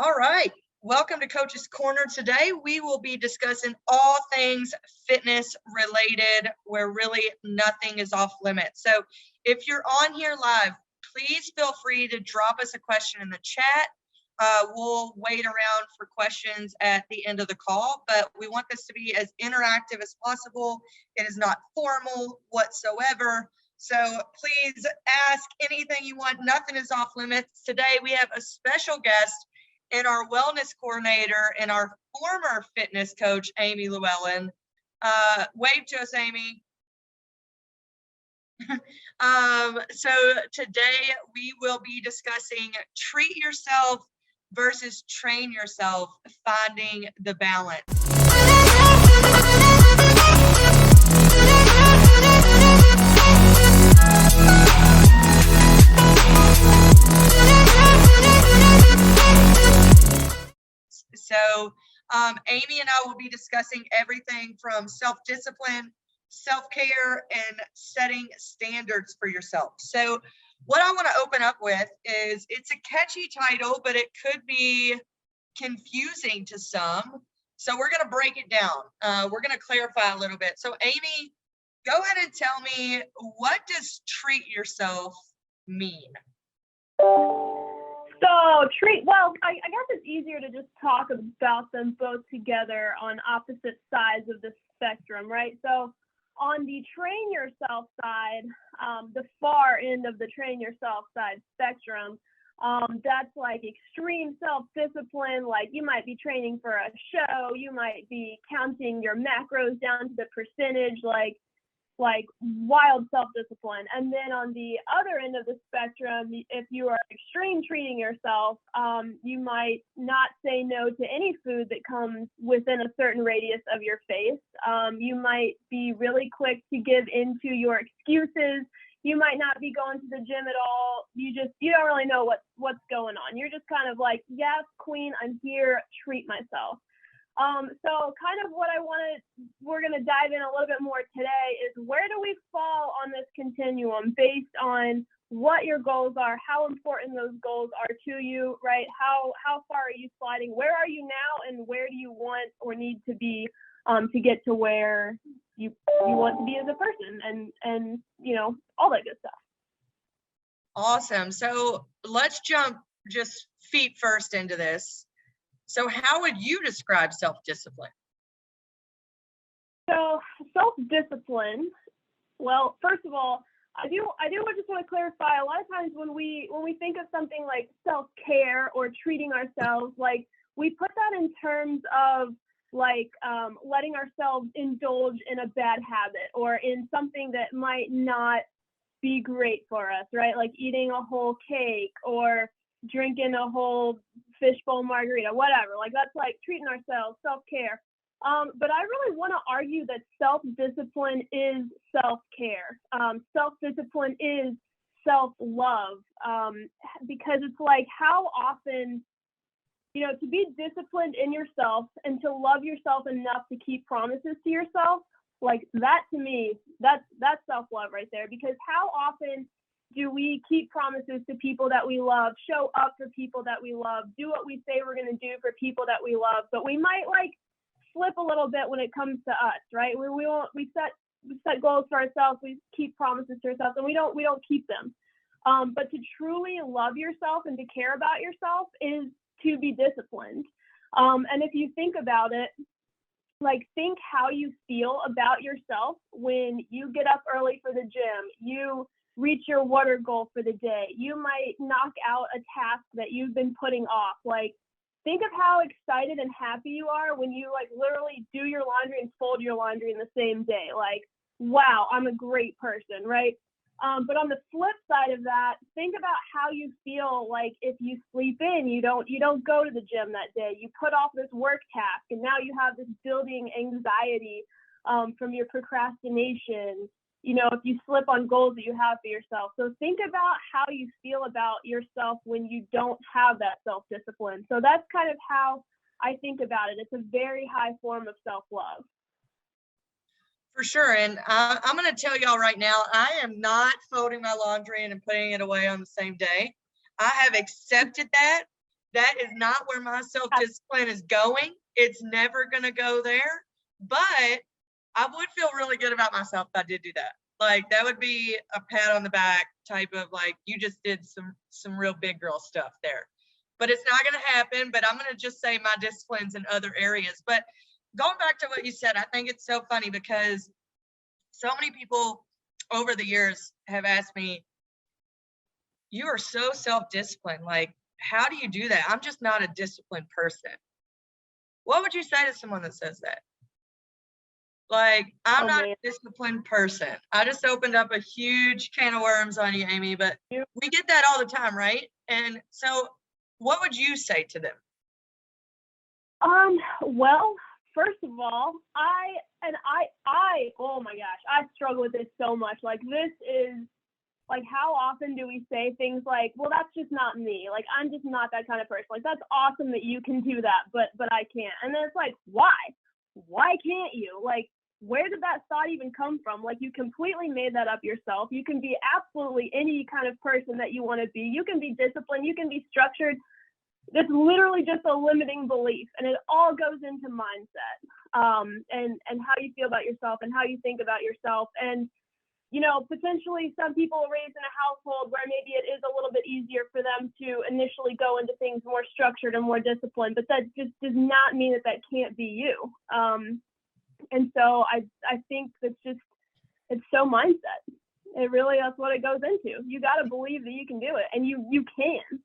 All right. Welcome to Coach's Corner. Today, we will be discussing all things fitness related, where really nothing is off limits. So if you're on here live, please feel free to drop us a question in the chat. We'll wait around for questions at the end of the call, but we want this to be as interactive as possible. It is not formal whatsoever. So please ask anything you want. Nothing is off limits. Today, we have a special guest and our wellness coordinator and our former fitness coach, Amy Llewellyn. Wave to us, Amy. So today we will be discussing treat yourself versus train yourself, finding the balance. So Amy and I will be discussing everything from self-discipline, self-care, and setting standards for yourself. So what I want to open up with is, it's a catchy title, but it could be confusing to some. So we're going to break it down. We're going to clarify a little bit. So Amy, go ahead and tell me, what does treat yourself mean? So I guess it's easier to just talk about them both together on opposite sides of the spectrum, right? So on the train yourself side, the far end of the train yourself side spectrum, that's like extreme self-discipline. Like, you might be training for a show, you might be counting your macros down to the percentage, like wild self-discipline. And then on the other end of the spectrum, if you are extreme treating yourself, you might not say no to any food that comes within a certain radius of your face. You might be really quick to give into your excuses. You might not be going to the gym at all. You don't really know what's going on. You're just kind of like, yes, queen, I'm here, treat myself. So kind of what we're going to dive in a little bit more today is, where do we fall on this continuum based on what your goals are, how important those goals are to you, right? How far are you sliding? Where are you now, and where do you want or need to be to get to where you want to be as a person, and all that good stuff. Awesome. So let's jump just feet first into this. So how would you describe self-discipline? So self-discipline, well, first of all, I do just want to clarify, a lot of times when we think of something like self-care or treating ourselves, like, we put that in terms of like letting ourselves indulge in a bad habit or in something that might not be great for us, right? Like eating a whole cake or drinking a whole fishbowl margarita, whatever. Like, that's like treating ourselves, self-care. But I really want to argue that self-discipline is self-care. Self-discipline is self-love, because it's like, how often, to be disciplined in yourself and to love yourself enough to keep promises to yourself, like that, to me, that's self-love right there. Because how often do we keep promises to people that we love, show up for people that we love, do what we say we're going to do for people that we love, but we might like slip a little bit when it comes to us, right? We set goals for ourselves, we keep promises to ourselves, and we don't keep them. But to truly love yourself and to care about yourself is to be disciplined. And if you think about it, like, think how you feel about yourself when you get up early for the gym, you reach your water goal for the day, you might knock out a task that you've been putting off. Like, think of how excited and happy you are when you like literally do your laundry and fold your laundry in the same day. Like, wow, I'm a great person, right? But on the flip side of that, think about how you feel like if you sleep in, you don't go to the gym that day, you put off this work task, and now you have this building anxiety from your procrastination, if you slip on goals that you have for yourself. So think about how you feel about yourself when you don't have that self-discipline. So that's kind of how I think about it. It's a very high form of self-love. For sure. And I'm going to tell y'all right now, I am not folding my laundry and putting it away on the same day. I have accepted that. That is not where my self-discipline is going. It's never going to go there. But I would feel really good about myself if I did do that. Like, that would be a pat on the back type of, like, you just did some real big girl stuff there. But it's not going to happen. But I'm going to just say my disciplines in other areas. But going back to what you said, I think it's so funny because so many people over the years have asked me, you are so self-disciplined. Like, how do you do that? I'm just not a disciplined person. What would you say to someone that says that? Like, I'm not a disciplined person. I just opened up a huge can of worms on you, Amy, but we get that all the time, right? And so what would you say to them? Well, first of all, I oh my gosh, I struggle with this so much. Like, this is, like, how often do we say things like, well, that's just not me. Like, I'm just not that kind of person. Like, that's awesome that you can do that, but I can't. And then it's like, why? Why can't you? Like, where did that thought even come from? Like, you completely made that up yourself. You can be absolutely any kind of person that you want to be. You can be disciplined. You can be structured. It's literally just a limiting belief, and it all goes into mindset, and how you feel about yourself and how you think about yourself. And, you know, potentially some people are raised in a household where maybe it is a little bit easier for them to initially go into things more structured and more disciplined, but that just does not mean that that can't be you. And so I think it's so mindset. It really, that's what it goes into. You got to believe that you can do it, and you can.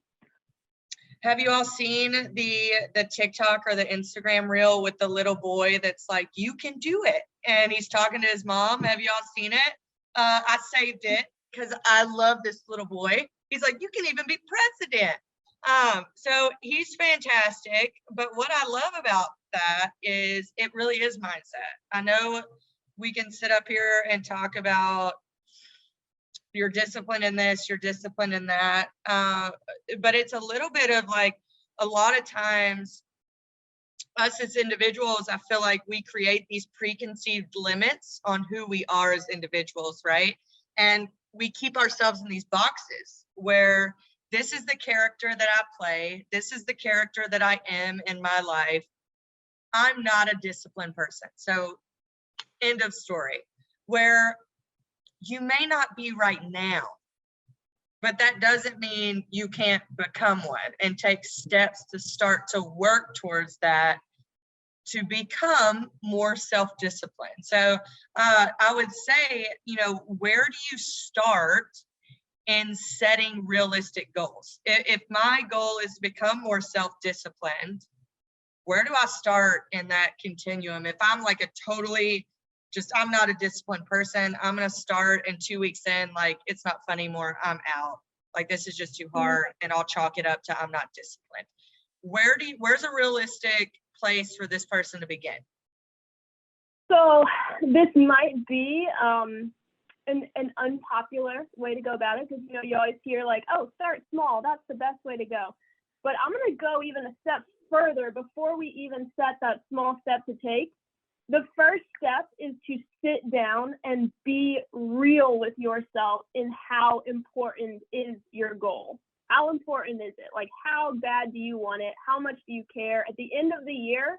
Have you all seen the TikTok or the Instagram reel with the little boy that's like, you can do it, and he's talking to his mom? Have you all seen it? I saved it because I love this little boy. He's like, you can even be president. So he's fantastic. But what I love about that is it really is mindset. I know we can sit up here and talk about you're disciplined in this, you're disciplined in that. But it's a little bit of like, a lot of times us as individuals, I feel like we create these preconceived limits on who we are as individuals, right? And we keep ourselves in these boxes where this is the character that I play. This is the character that I am in my life. I'm not a disciplined person. So end of story. Where you may not be right now, but that doesn't mean you can't become one and take steps to start to work towards that, to become more self-disciplined. So I would say, you know, where do you start in setting realistic goals? If my goal is to become more self-disciplined, where do I start in that continuum? If I'm like I'm not a disciplined person, I'm going to start, and 2 weeks in, like, it's not fun anymore, I'm out. Like, this is just too hard, and I'll chalk it up to I'm not disciplined. Where's a realistic place for this person to begin? So this might be an unpopular way to go about it, because, you know, you always hear like, oh, start small, that's the best way to go. But I'm going to go even a step further before we even set that small step to take. The first step is to sit down and be real with yourself in how important is your goal. How important is it? Like, how bad do you want it? How much do you care? At the end of the year,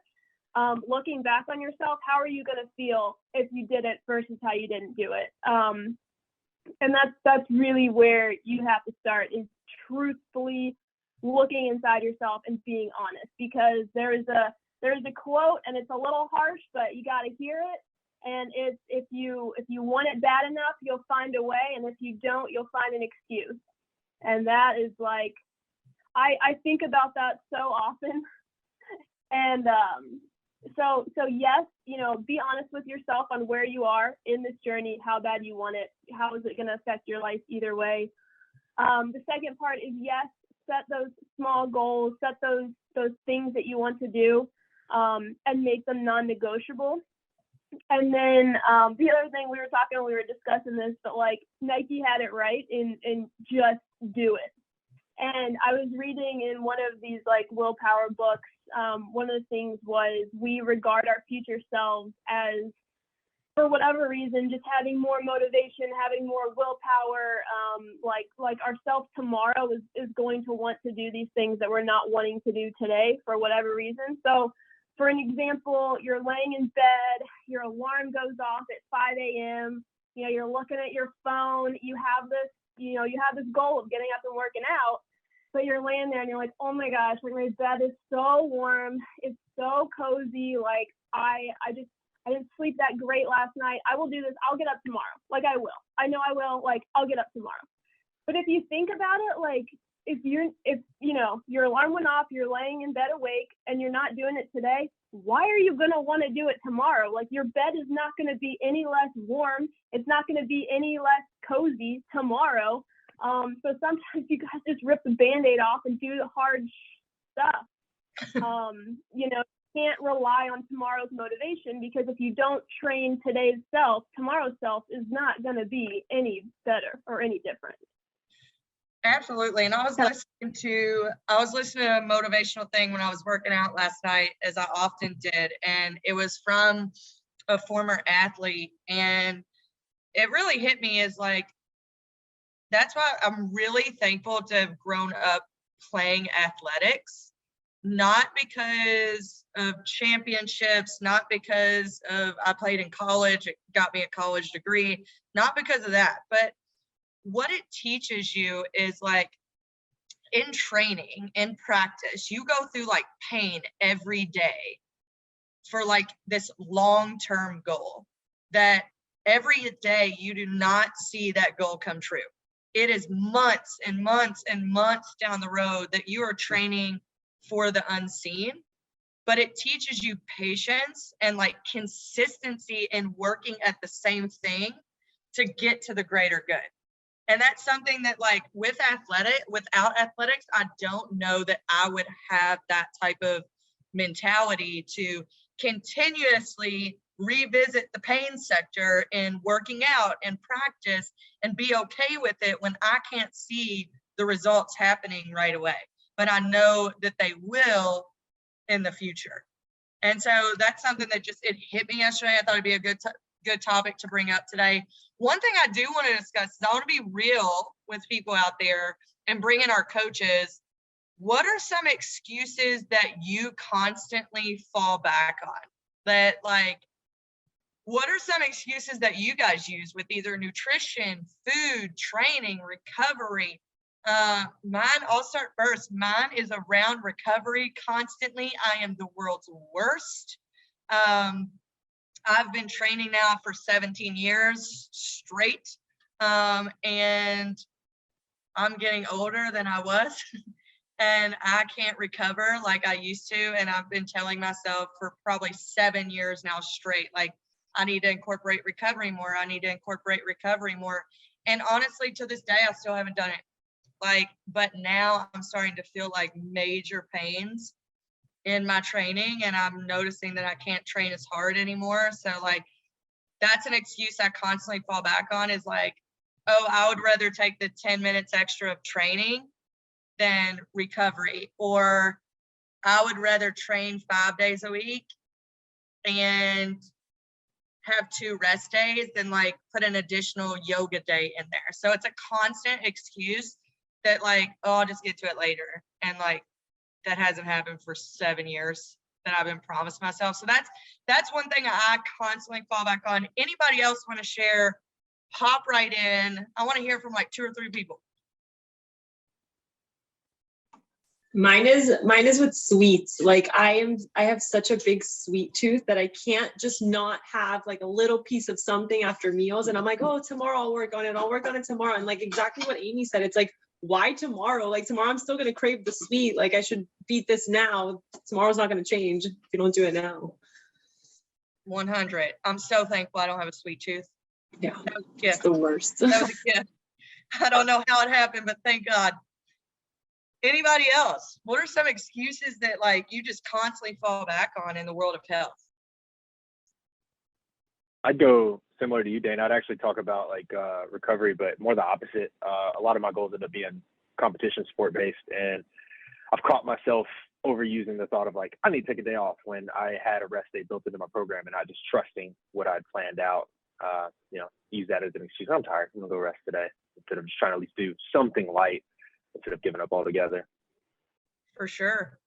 looking back on yourself, how are you going to feel if you did it versus how you didn't do it? And that's really where you have to start, is truthfully looking inside yourself and being honest, because there's a quote, and it's a little harsh, but you got to hear it. And it's, if you want it bad enough, you'll find a way. And if you don't, you'll find an excuse. And that is like, I think about that so often. And so yes, you know, be honest with yourself on where you are in this journey, how bad you want it, how is it going to affect your life either way. The second part is, yes, set those small goals, set those things that you want to do, and make them non-negotiable. And then the other thing, we were discussing this, but like, Nike had it right in just do it. And I was reading in one of these like willpower books, one of the things was, we regard our future selves as for whatever reason, just having more motivation, having more willpower, like ourselves tomorrow is going to want to do these things that we're not wanting to do today for whatever reason. So for an example, you're laying in bed, your alarm goes off at 5 a.m., you're looking at your phone, you have this goal of getting up and working out, but you're laying there and you're like, oh my gosh, like my bed is so warm, it's so cozy, like I didn't sleep that great last night. I will do this. I'll get up tomorrow. Like I will. I know I will. Like I'll get up tomorrow. But if you think about it, like if your alarm went off, you're laying in bed awake and you're not doing it today, why are you going to want to do it tomorrow? Like your bed is not going to be any less warm. It's not going to be any less cozy tomorrow. So sometimes you guys just rip the Band-Aid off and do the hard stuff. Can't rely on tomorrow's motivation, because if you don't train today's self, tomorrow's self is not going to be any better or any different. Absolutely. And I was listening to a motivational thing when I was working out last night, as I often did, and it was from a former athlete, and it really hit me as like, that's why I'm really thankful to have grown up playing athletics. Not because of championships, not because of I played in college, it got me a college degree, not because of that, but what it teaches you is like in training, in practice, you go through like pain every day for like this long-term goal that every day you do not see that goal come true. It is months and months and months down the road that you are training for the unseen, but it teaches you patience and like consistency in working at the same thing to get to the greater good. And that's something that like without athletics, I don't know that I would have that type of mentality to continuously revisit the pain sector in working out and practice and be okay with it when I can't see the results happening right away. But I know that they will in the future. And so that's something that it hit me yesterday. I thought it'd be a good topic to bring up today. One thing I do want to discuss is I want to be real with people out there and bring in our coaches. What are some excuses that you constantly fall back on? That like, what are some excuses that you guys use with either nutrition, food, training, recovery? I'll start first. Mine is around recovery constantly. I am the world's worst. I've been training now for 17 years straight. And I'm getting older than I was and I can't recover like I used to. And I've been telling myself for probably 7 years now straight, like I need to incorporate recovery more. I need to incorporate recovery more. And honestly, to this day, I still haven't done it. But now I'm starting to feel like major pains in my training, and I'm noticing that I can't train as hard anymore. So like, that's an excuse I constantly fall back on is like, oh, I would rather take the 10 minutes extra of training than recovery, or I would rather train 5 days a week and have 2 rest days than like put an additional yoga day in there. So it's a constant excuse that like, oh, I'll just get to it later. And like, that hasn't happened for 7 years that I've been promised myself. So that's one thing I constantly fall back on. Anybody else want to share? Hop right in. I want to hear from like 2 or 3 people. Mine is with sweets. Like I have such a big sweet tooth that I can't just not have like a little piece of something after meals. And I'm like, oh, tomorrow I'll work on it. I'll work on it tomorrow. And like exactly what Amy said, it's like, why tomorrow? Like tomorrow I'm still going to crave the sweet. Like I should beat this now. Tomorrow's not going to change if you don't do it now. 100. I'm so thankful I don't have a sweet tooth. Yeah, it's the worst. That was a gift. I don't know how it happened, but thank God. Anybody else? What are some excuses that like you just constantly fall back on in the world of health? I'd go similar to you, Dane. I'd actually talk about like recovery, but more the opposite. A lot of my goals end up being competition sport based, and I've caught myself overusing the thought of like, I need to take a day off when I had a rest day built into my program and not just trusting what I'd planned out. Use that as an excuse. I'm tired. I'm gonna go rest today instead of just trying to at least do something light instead of giving up altogether. For sure.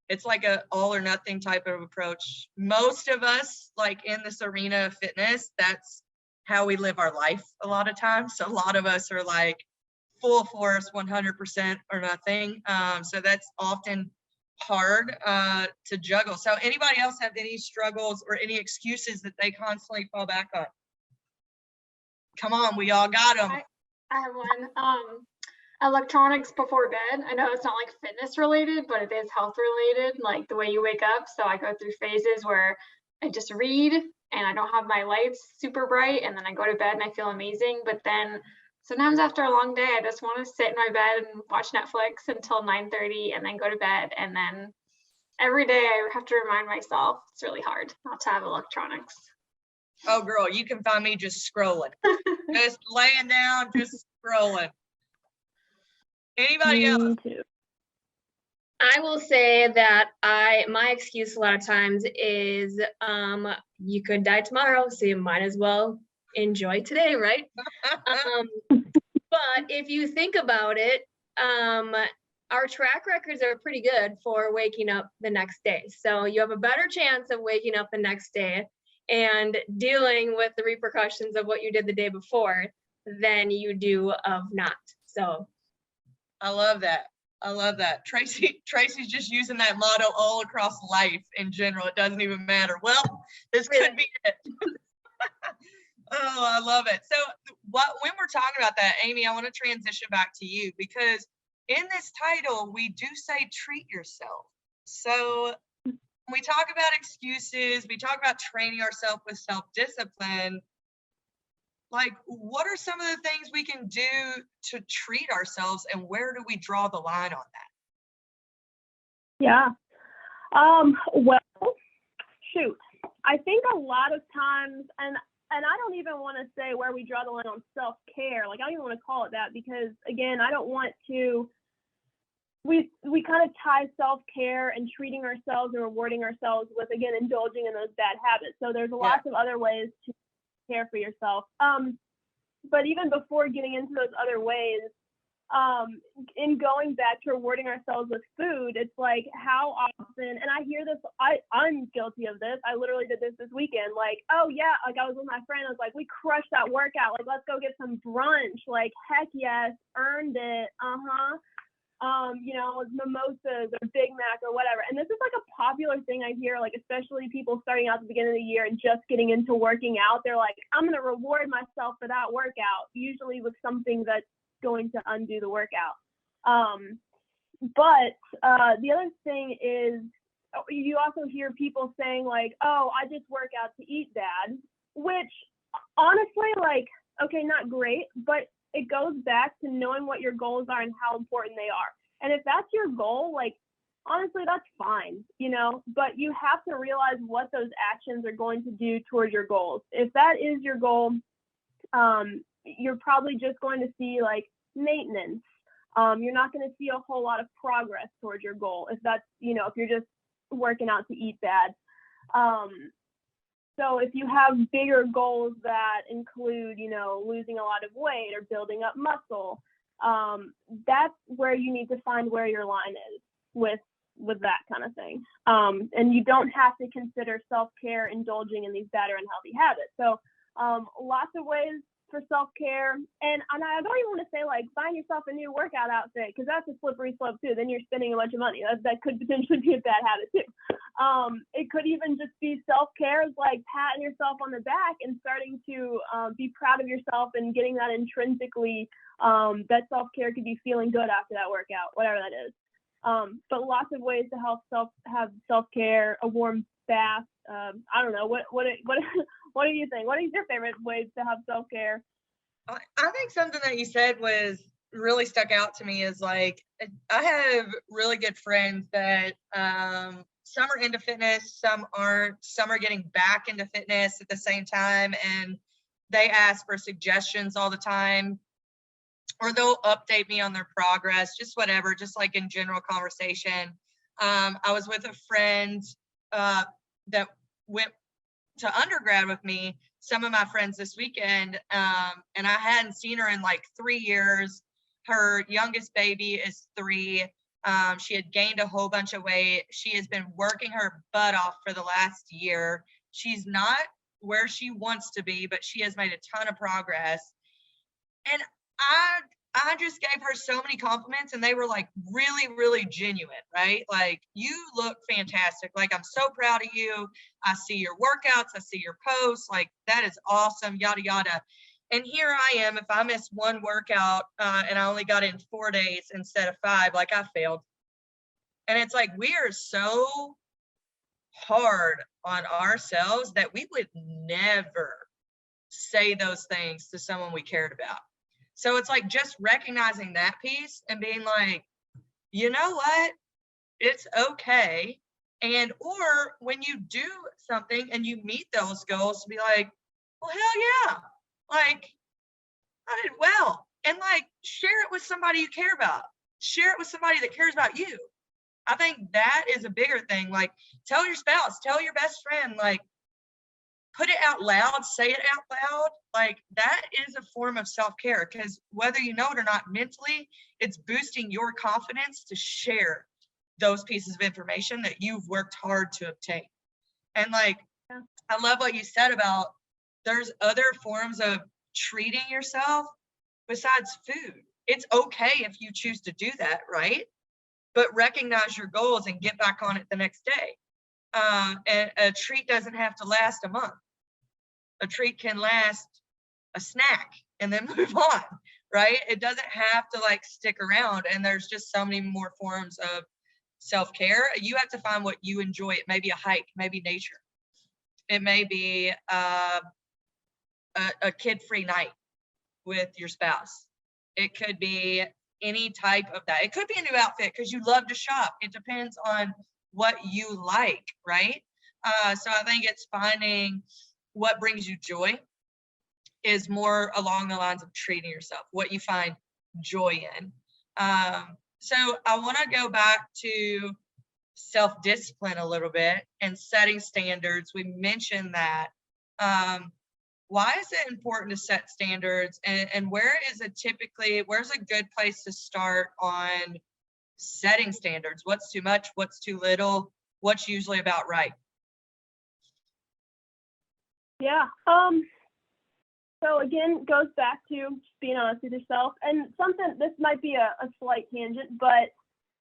It's like a all or nothing type of approach. Most of us, like in this arena of fitness, that's how we live our life a lot of times. So a lot of us are like full force, 100% or nothing. So that's often hard to juggle. So anybody else have any struggles or any excuses that they constantly fall back on? Come on, we all got them. I have one. Electronics before bed. I know it's not like fitness related, but it is health related, like the way you wake up. So I go through phases where I just read and I don't have my lights super bright, and then I go to bed and I feel amazing. But then sometimes after a long day, I just want to sit in my bed and watch Netflix until 9:30 and then go to bed. And then every day I have to remind myself it's really hard not to have electronics. Oh, girl, you can find me just scrolling, just laying down, just scrolling. Anybody else? Me too. I will say that my excuse a lot of times is you could die tomorrow, so you might as well enjoy today, right? But if you think about it, our track records are pretty good for waking up the next day. So you have a better chance of waking up the next day and dealing with the repercussions of what you did the day before than you do of not. So I love that. I love that. Tracy's just using that motto all across life in general. It doesn't even matter. Well, this could be it. Oh, I love it. So when we're talking about that, Amy, I want to transition back to you, because in this title, we do say treat yourself. So when we talk about excuses, we talk about training ourselves with self-discipline. Like, what are some of the things we can do to treat ourselves, and where do we draw the line on that? Yeah. Well, shoot. I think a lot of times, and I don't even want to say where we draw the line on self-care. Like, I don't even want to call it that, because again, I don't want to, we kind of tie self-care and treating ourselves and rewarding ourselves with, again, indulging in those bad habits. So there's lots of other ways to care for yourself. But even before getting into those other ways, in going back to rewarding ourselves with food, it's like, how often, and I hear this, I'm guilty of this. I literally did this weekend. Like, oh yeah, like I was with my friend. I was like, we crushed that workout. Like, let's go get some brunch. Like, heck yes, earned it. Mimosas or Big Mac or whatever. And this is like a popular thing I hear, like especially people starting out at the beginning of the year and just getting into working out. They're like, I'm going to reward myself for that workout, usually with something that's going to undo the workout. But the other thing is, you also hear people saying like, oh, I just work out to eat, Dad, which honestly, like, okay, not great, but it goes back to knowing what your goals are and how important they are. And if that's your goal, like, honestly, that's fine, but you have to realize what those actions are going to do towards your goals. If that is your goal, you're probably just going to see like maintenance. You're not going to see a whole lot of progress towards your goal if that's, if you're just working out to eat bad. So if you have bigger goals that include, losing a lot of weight or building up muscle, that's where you need to find where your line is with that kind of thing. And you don't have to consider self-care indulging in these bad or unhealthy habits. So lots of ways for self-care. And I don't even want to say like find yourself a new workout outfit, because that's a slippery slope too. Then you're spending a bunch of money. That could potentially be a bad habit too. It could even just be self-care is like patting yourself on the back and starting to be proud of yourself and getting that intrinsically, that self-care could be feeling good after that workout, whatever that is. But lots of ways to help have self-care, a warm bath. I don't know, what do you think? What is your favorite ways to have self-care? I think something that you said was really stuck out to me is like, I have really good friends that some are into fitness, some aren't, some are getting back into fitness at the same time, and they ask for suggestions all the time, or they'll update me on their progress, just whatever, just like in general conversation. I was with a friend that went to undergrad with me, some of my friends this weekend, and I hadn't seen her in like 3 years. Her youngest baby is 3. She had gained a whole bunch of weight. She has been working her butt off for the last year. She's not where she wants to be, but she has made a ton of progress. And I just gave her so many compliments, and they were like really, really genuine, right? Like, you look fantastic. Like, I'm so proud of you. I see your workouts. I see your posts. Like, that is awesome, yada, yada. And here I am, if I miss one workout and I only got in 4 days instead of 5, like, I failed. And it's like, we are so hard on ourselves that we would never say those things to someone we cared about. So it's like just recognizing that piece and being like, you know what, it's okay. And or when you do something and you meet those goals, to be like, well, hell yeah, like, I did well. And like, share it with somebody you care about. Share it with somebody that cares about you. I think that is a bigger thing. Like, tell your spouse, tell your best friend, like, put it out loud, say it out loud. Like, that is a form of self-care, because whether you know it or not, mentally, it's boosting your confidence to share those pieces of information that you've worked hard to obtain. And like, I love what you said about there's other forms of treating yourself besides food. It's okay if you choose to do that, right? But recognize your goals and get back on it the next day. And a treat doesn't have to last a month. A treat can last a snack and then move on, right? It doesn't have to like stick around. And there's just so many more forms of self-care. You have to find what you enjoy. It may be a hike, maybe nature. It may be a kid-free night with your spouse. It could be any type of that. It could be a new outfit because you love to shop. It depends on what you like, right? So I think it's finding what brings you joy is more along the lines of treating yourself, what you find joy in. So I want to go back to self-discipline a little bit and setting standards. We mentioned that. Why is it important to set standards, and where's a good place to start on setting standards? What's too much? What's too little? What's usually about right? Yeah. So again, goes back to just being honest with yourself. And this might be a slight tangent, but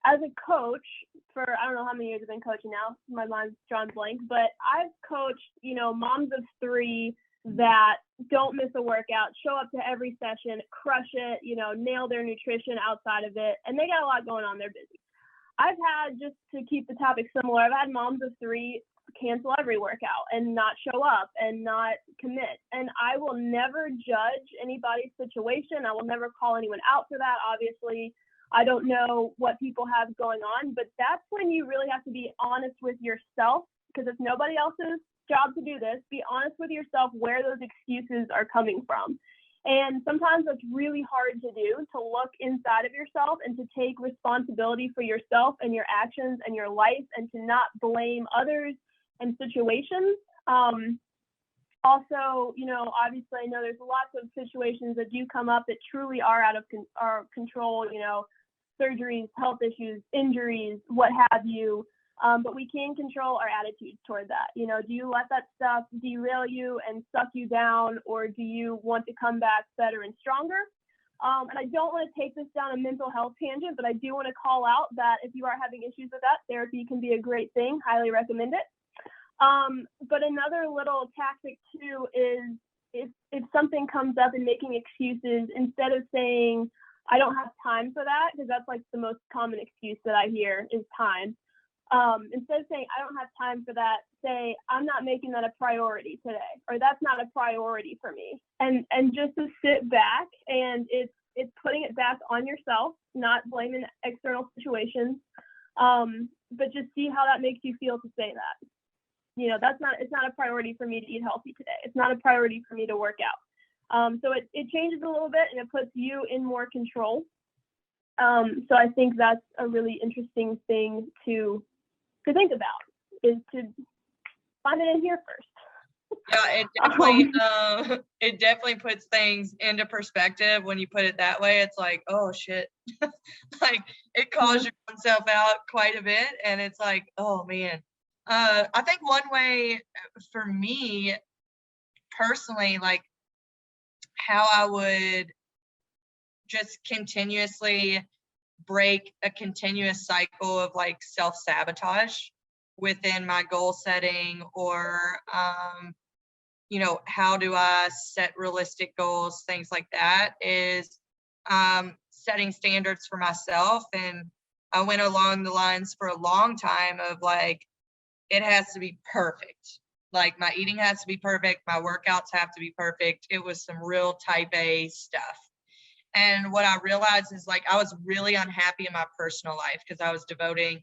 as a coach for, I don't know how many years I've been coaching now, my mind's drawn blank, but I've coached, moms of 3 that don't miss a workout, show up to every session, crush it, nail their nutrition outside of it. And they got a lot going on. They're busy. I've had, just to keep the topic similar, I've had moms of 3 cancel every workout and not show up and not commit. And I will never judge anybody's situation. I will never call anyone out for that. Obviously, I don't know what people have going on, but that's when you really have to be honest with yourself, because it's nobody else's job to do this. Be honest with yourself where those excuses are coming from. And sometimes that's really hard to do, to look inside of yourself and to take responsibility for yourself and your actions and your life, and to not blame others and situations. Also, obviously, I know there's lots of situations that do come up that truly are out of our control, surgeries, health issues, injuries, what have you. But we can control our attitudes toward that. Do you let that stuff derail you and suck you down, or do you want to come back better and stronger? And I don't want to take this down a mental health tangent, but I do want to call out that if you are having issues with that, therapy can be a great thing. Highly recommend it. But another little tactic too is if something comes up and making excuses, instead of saying, I don't have time for that, because that's like the most common excuse that I hear is time. Instead of saying, I don't have time for that, say, I'm not making that a priority today, or that's not a priority for me. And just to sit back, and it's putting it back on yourself, not blaming external situations, but just see how that makes you feel to say that. It's not a priority for me to eat healthy today. It's not a priority for me to work out. So it changes a little bit, and it puts you in more control. So I think that's a really interesting thing to think about, is to find it in here first. Yeah, it definitely puts things into perspective when you put it that way. It's like, oh shit. Like it calls your own self out quite a bit, and it's like, oh man. I think one way for me personally, like how I would just continuously break a continuous cycle of like self-sabotage within my goal setting, or how do I set realistic goals, things like that, is setting standards for myself. And I went along the lines for a long time of like, it has to be perfect. Like my eating has to be perfect. My workouts have to be perfect. It was some real type A stuff. And what I realized is like, I was really unhappy in my personal life because I was devoting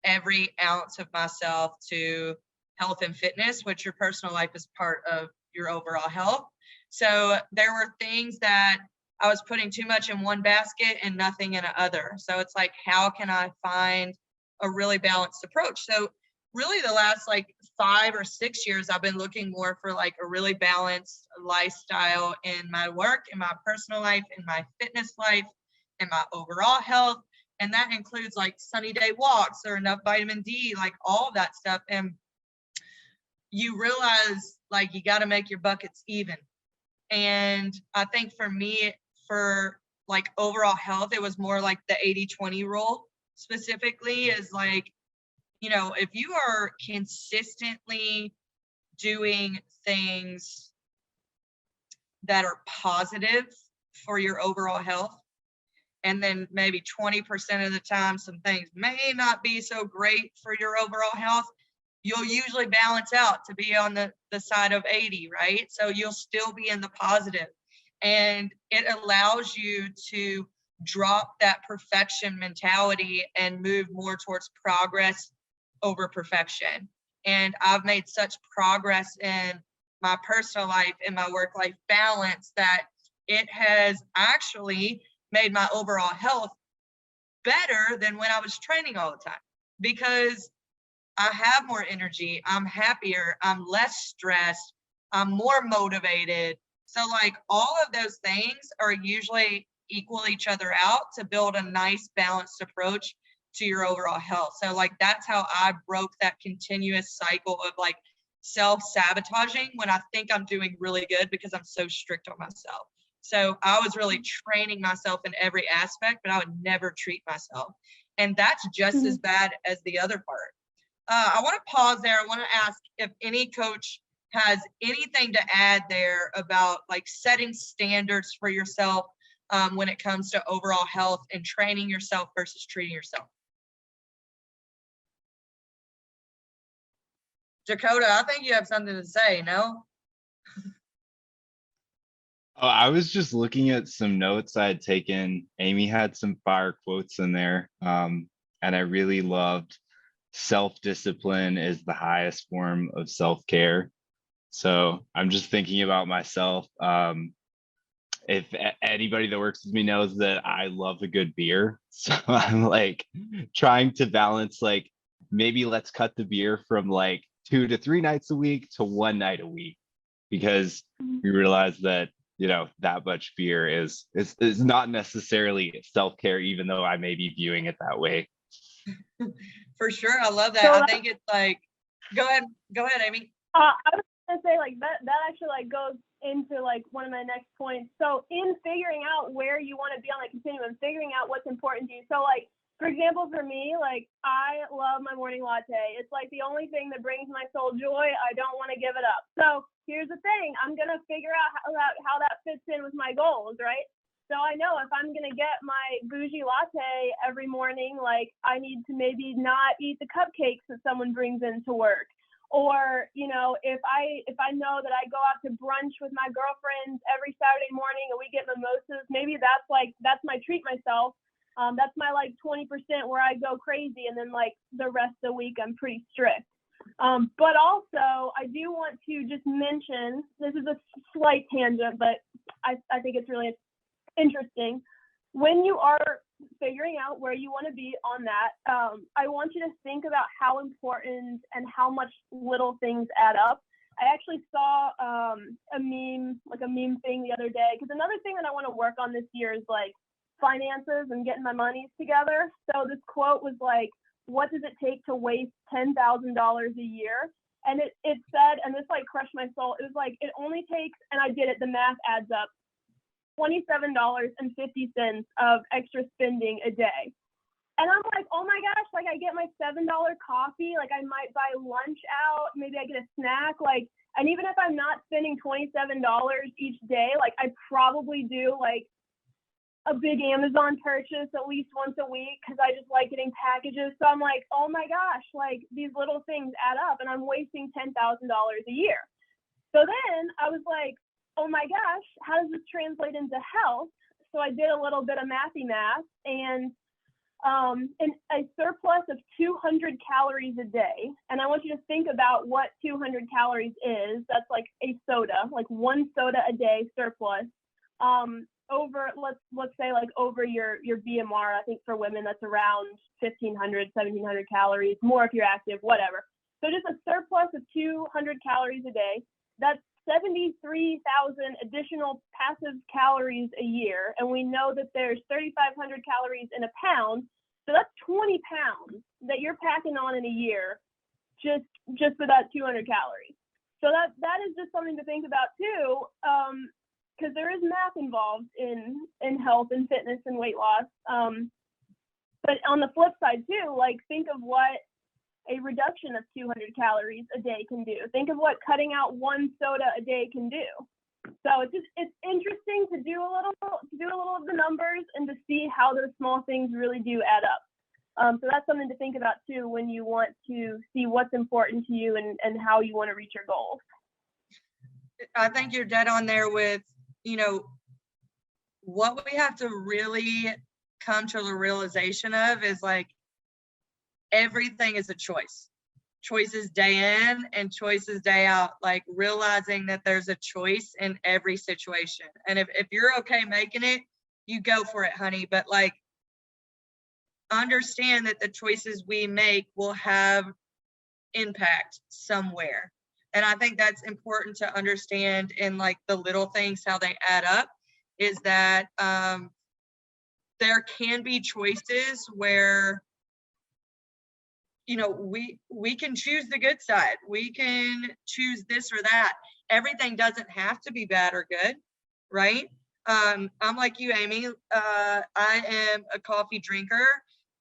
every ounce of myself to health and fitness, which your personal life is part of your overall health. So there were things that I was putting too much in one basket and nothing in another. So it's like, how can I find a really balanced approach? So really the last like 5 or 6 years, I've been looking more for like a really balanced lifestyle in my work, in my personal life, in my fitness life, in my overall health. And that includes like sunny day walks or enough vitamin D, like all of that stuff. And you realize like you got to make your buckets even. And I think for me, for like overall health, it was more like the 80-20 rule specifically, is like, if you are consistently doing things that are positive for your overall health, and then maybe 20% of the time some things may not be so great for your overall health, you'll usually balance out to be on the side of 80, right? So you'll still be in the positive. And it allows you to drop that perfection mentality and move more towards progress over perfection. And I've made such progress in my personal life and my work-life balance that it has actually made my overall health better than when I was training all the time, because I have more energy, I'm happier, I'm less stressed, I'm more motivated. So like all of those things are usually equal each other out to build a nice balanced approach to your overall health. So like that's how I broke that continuous cycle of like self-sabotaging when I think I'm doing really good because I'm so strict on myself. So I was really training myself in every aspect, but I would never treat myself. And that's just as bad as the other part. I want to pause there. I want to ask if any coach has anything to add there about like setting standards for yourself when it comes to overall health and training yourself versus treating yourself. Dakota, I think you have something to say, no? Oh, I was just looking at some notes I had taken. Amy had some fire quotes in there. And I really loved self-discipline is the highest form of self-care. So I'm just thinking about myself. If anybody that works with me knows that I love a good beer. So I'm like trying to balance, like maybe let's cut the beer from like 2 to 3 nights a week to 1 night a week, because we realize that, that much beer is not necessarily self-care, even though I may be viewing it that way. For sure. I love that. So I think it's like, go ahead, Amy. I was gonna say like that actually like goes into like one of my next points. So in figuring out where you want to be on the continuum, figuring out what's important to you. So like, for example, for me, like I love my morning latte. It's like the only thing that brings my soul joy. I don't want to give it up. So here's the thing. I'm going to figure out how that fits in with my goals, right? So I know if I'm going to get my bougie latte every morning, like I need to maybe not eat the cupcakes that someone brings into work. Or, if I know that I go out to brunch with my girlfriends every Saturday morning and we get mimosas, maybe that's my treat myself. That's my like 20% where I go crazy, and then like the rest of the week I'm pretty strict. But also I do want to just mention, this is a slight tangent, but I think it's really interesting. When you are figuring out where you want to be on that. I want you to think about how important and how much little things add up. I actually saw a meme thing the other day, because another thing that I want to work on this year is like finances and getting my monies together. So this quote was like, what does it take to waste $10,000 a year? And it said, and this like crushed my soul, it was like, it only takes, and I did it, the math adds up, $27.50 of extra spending a day. And I'm like, oh my gosh, like I get my $7 coffee, like I might buy lunch out, maybe I get a snack, like, and even if I'm not spending $27 each day, like I probably do like a big Amazon purchase at least once a week, because I just like getting packages. So I'm like, oh my gosh, like these little things add up and I'm wasting $10,000 a year. So then I was like, oh my gosh, how does this translate into health? So I did a little bit of mathy math, and a surplus of 200 calories a day. And I want you to think about what 200 calories is. That's like a soda, like one soda a day surplus. Over, let's say like over your BMR, I think for women that's around 1,500, 1,700 calories, more if you're active, whatever. So just a surplus of 200 calories a day. That's 73,000 additional passive calories a year. And we know that there's 3,500 calories in a pound. So that's 20 pounds that you're packing on in a year just for that 200 calories. So that is just something to think about too, because there is math involved in health and fitness and weight loss. But on the flip side too, like think of what a reduction of 200 calories a day can do. Think of what cutting out one soda a day can do. So it's interesting to do a little of the numbers and to see how those small things really do add up. So that's something to think about too when you want to see what's important to you and how you want to reach your goals. I think you're dead on there with, what we have to really come to the realization of is like everything is a choice. Choices day in and choices day out, like realizing that there's a choice in every situation. And if you're okay making it, you go for it, honey. But like, understand that the choices we make will have impact somewhere. And I think that's important to understand in like the little things, how they add up, is that there can be choices where we can choose the good side. We can choose this or that. Everything doesn't have to be bad or good, right? I'm like you, Amy. I am a coffee drinker.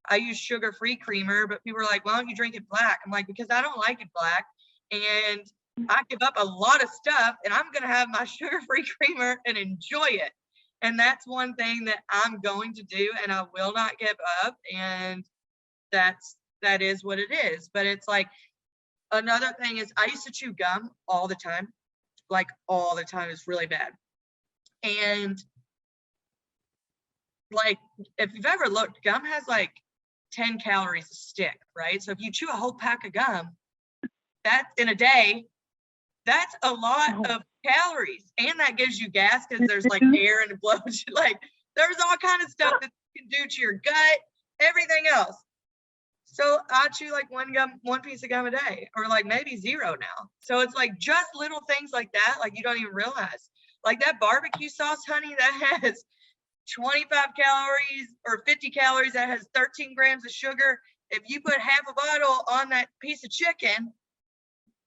I use sugar-free creamer, but people are like, why don't you drink it black? I'm like, because I don't like it black. And I give up a lot of stuff, and I'm going to have my sugar-free creamer and enjoy it. And that's one thing that I'm going to do, and I will not give up. And that is what it is. But it's like, another thing is I used to chew gum all the time, like all the time. It's really bad. And like, if you've ever looked, gum has like 10 calories a stick, right? So if you chew a whole pack of gum, that's in a day, that's a lot of calories. And that gives you gas because there's like air and it blows. Like there's all kind of stuff that you can do to your gut, everything else. So I chew like one piece of gum a day, or like maybe zero now. So it's like just little things like that, like you don't even realize. Like that barbecue sauce, honey, that has 25 calories or 50 calories, that has 13 grams of sugar. If you put half a bottle on that piece of chicken,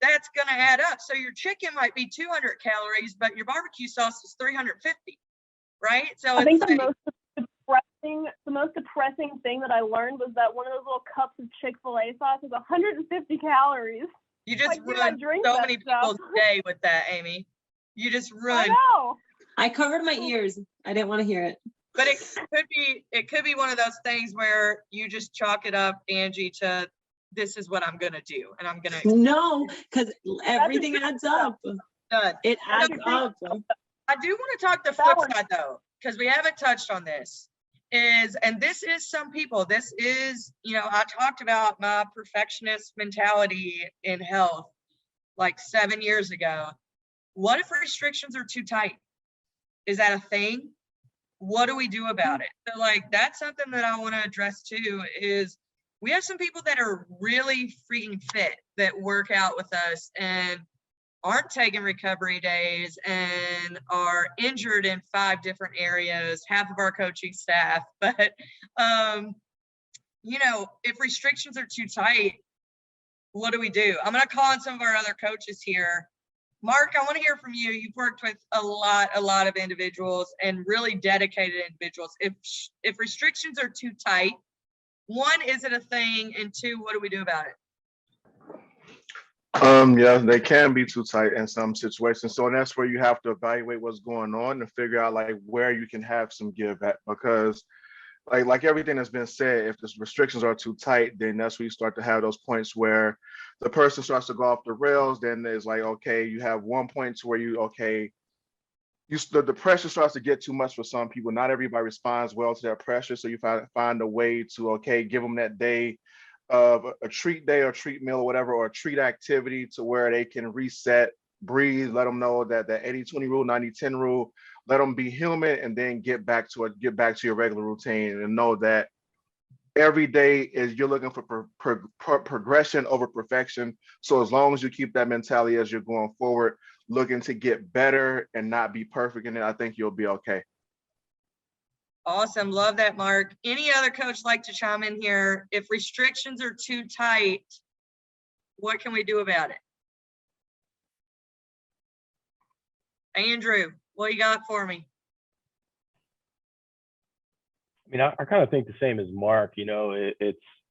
that's going to add up. So your chicken might be 200 calories, but your barbecue sauce is 350, right? So I think the most depressing thing that I learned was that one of those little cups of Chick-fil-A sauce is 150 calories. You just like, ruined so many people's day with that, Amy. You just ruined. I know. I covered my ears. I didn't want to hear it. But it could be one of those things where you just chalk it up, Angie, to this is what I'm gonna do, and I'm gonna. No, because everything adds up. Done. It adds up. I do want to talk the flip side though, because we haven't touched on this. And this is some people. This is, I talked about my perfectionist mentality in health like 7 years ago. What if restrictions are too tight? Is that a thing? what do we do about it? So like, that's something that I want to address too, is we have some people that are really freaking fit that work out with us and aren't taking recovery days and are injured in 5 different areas, half of our coaching staff. But, you know, if restrictions are too tight, what do we do? I'm going to call on some of our other coaches here. Mark, I want to hear from you. You've worked with a lot of individuals and really dedicated individuals. If restrictions are too tight, 1, is it a thing? And 2, what do we do about it? Yeah, they can be too tight in some situations. So that's where you have to evaluate what's going on and figure out like where you can have some give at, because like everything that's been said, if the restrictions are too tight, then that's where you start to have those points where the person starts to go off the rails. Then there's like, okay, you have one point to where the pressure starts to get too much for some people. Not everybody responds well to that pressure. So you find a way to, okay, give them that day of a treat day or treat meal or whatever, or a treat activity to where they can reset, breathe, let them know that the 80-20 rule, 90-10 rule, let them be human, and then get back to your regular routine, and know that every day is you're looking for progression over perfection. So as long as you keep that mentality as you're going forward, looking to get better and not be perfect, and then I think you'll be okay. Awesome. Love that, Mark. Any other coach like to chime in here? If restrictions are too tight, what can we do about it? Andrew, what you got for me? I mean, I kind of think the same as Mark. You know,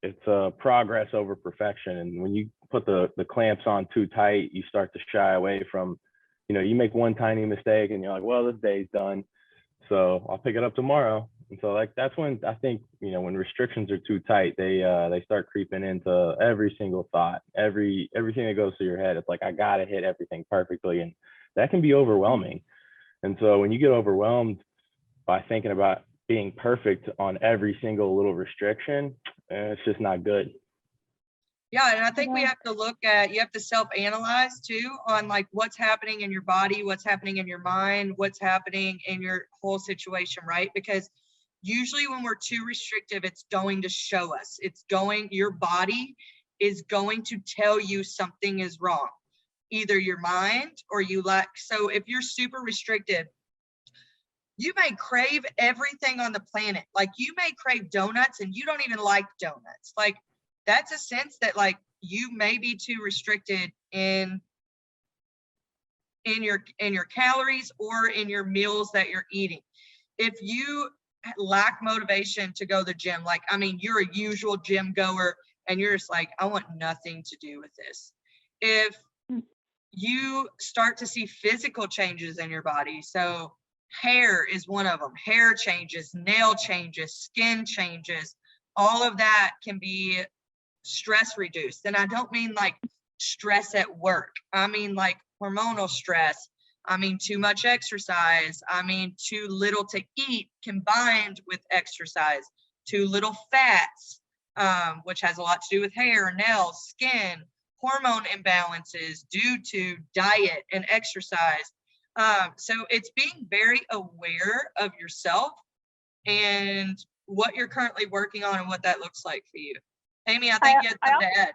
it's progress over perfection. And when you put the clamps on too tight, you start to shy away from, you know, you make one tiny mistake and you're like, well, this day's done, so I'll pick it up tomorrow. And so like, that's when I think, you know, when restrictions are too tight, they start creeping into every single thought, everything that goes through your head. It's like, I got to hit everything perfectly. And that can be overwhelming. And so when you get overwhelmed by thinking about being perfect on every single little restriction, it's just not good. Yeah, and I think we have to you have to self-analyze too on like what's happening in your body, what's happening in your mind, what's happening in your whole situation, right? Because usually when we're too restrictive, it's going to show us. Your body is going to tell you something is wrong, either your mind or you lack. So if you're super restricted, you may crave everything on the planet. Like you may crave donuts and you don't even like donuts. Like that's a sense that like you may be too restricted in your calories or in your meals that you're eating. If you lack motivation to go to the gym, like, I mean, you're a usual gym goer and you're just like, I want nothing to do with this. If you start to see physical changes in your body, so hair is one of them, hair changes, nail changes, skin changes, all of that can be stress reduced. And I don't mean like stress at work. I mean like hormonal stress. I mean too much exercise. I mean too little to eat combined with exercise, too little fats, which has a lot to do with hair, nails, skin, hormone imbalances due to diet and exercise. So it's being very aware of yourself and what you're currently working on and what that looks like for you. Amy, I think you had something to add.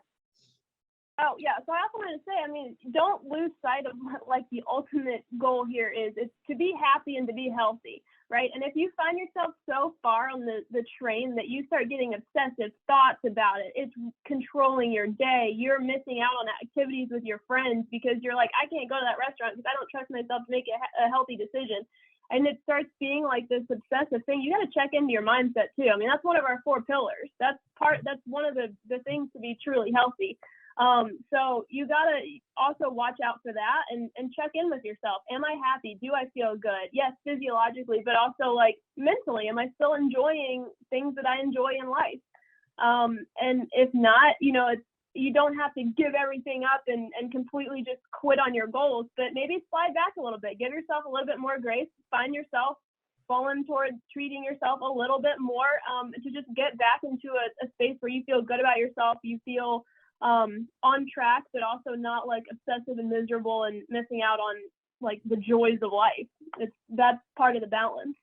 Oh yeah, so I also wanted to say, I mean, don't lose sight of what like the ultimate goal here is. It's to be happy and to be healthy, right? And if you find yourself so far on the train that you start getting obsessive thoughts about it, it's controlling your day. You're missing out on activities with your friends because you're like, I can't go to that restaurant because I don't trust myself to make a healthy decision. And it starts being like this obsessive thing. You got to check into your mindset too. I mean, that's one of our 4 pillars. That's one of the things to be truly healthy. So you gotta also watch out for that and check in with yourself. Am I happy? Do I feel good? Yes, physiologically, but also like mentally, am I still enjoying things that I enjoy in life? And if not, you know, you don't have to give everything up and completely just quit on your goals, but maybe slide back a little bit, give yourself a little bit more grace, find yourself falling towards treating yourself a little bit more, to just get back into a space where you feel good about yourself, you feel on track, but also not like obsessive and miserable and missing out on like the joys of life. That's part of the balance.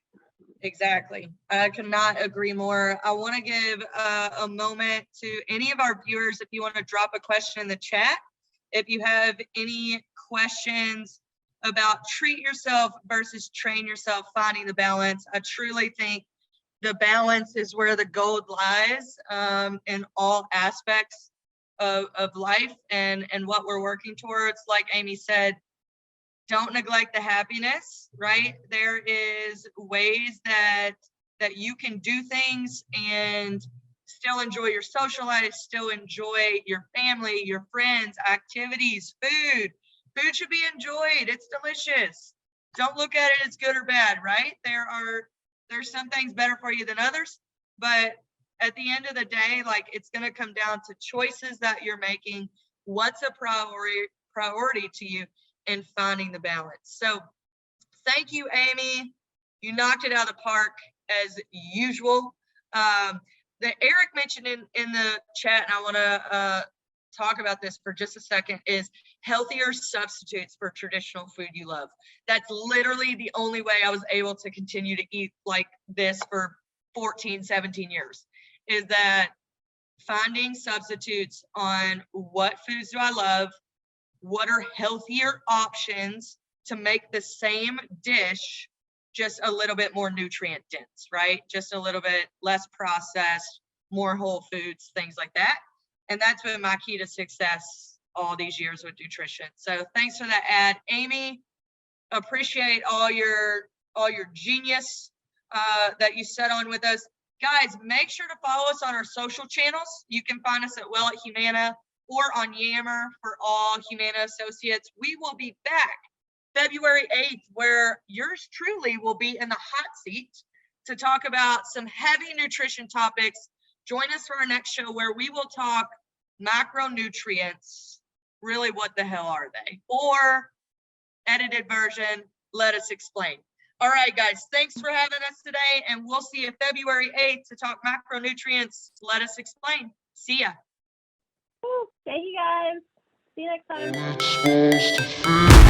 Exactly. I could not agree more. I want to give a moment to any of our viewers if you want to drop a question in the chat. If you have any questions about treat yourself versus train yourself, finding the balance. I truly think the balance is where the gold lies in all aspects of life and what we're working towards. Like Amy said, don't neglect the happiness, right? There is ways that you can do things and still enjoy your social life, still enjoy your family, your friends, activities, food. Food should be enjoyed. It's delicious. Don't look at it as good or bad, right? There's some things better for you than others, but at the end of the day, like, it's going to come down to choices that you're making. What's a priority to you, and finding the balance. So thank you, Amy. You knocked it out of the park as usual. That Eric mentioned in the chat, and I want to talk about this for just a second, is healthier substitutes for traditional food you love. That's literally the only way I was able to continue to eat like this for 14, 17 years, is that finding substitutes on what foods do I love, what are healthier options to make the same dish just a little bit more nutrient dense, right? Just a little bit less processed, more whole foods, things like that. And that's been my key to success all these years with nutrition. So thanks for that ad, Amy. Appreciate all your genius that you set on with us. Guys, make sure to follow us on our social channels. You can find us at Well at Humana or on Yammer for all Humana associates. We will be back February 8th, where yours truly will be in the hot seat to talk about some heavy nutrition topics. Join us for our next show where we will talk macronutrients. Really, what the hell are they? Or edited version, let us explain. All right, guys, thanks for having us today, and we'll see you February 8th to talk macronutrients. Let us explain. See ya. Thank you guys. See you next time.